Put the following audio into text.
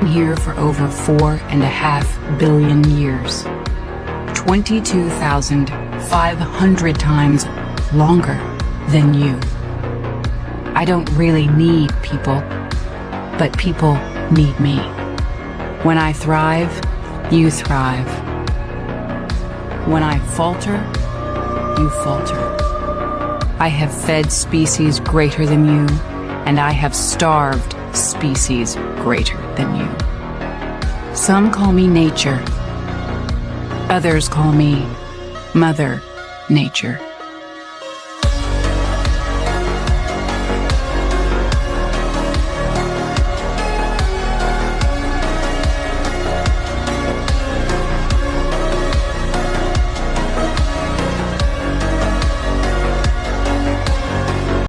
been here for over 4.5 billion years. 22,500 times longer than you. I don't really need people, but people need me. When I thrive, you thrive. When I falter, you falter. I have fed species greater than you, and I have starved species greater than you. Some call me nature. Others call me Mother Nature.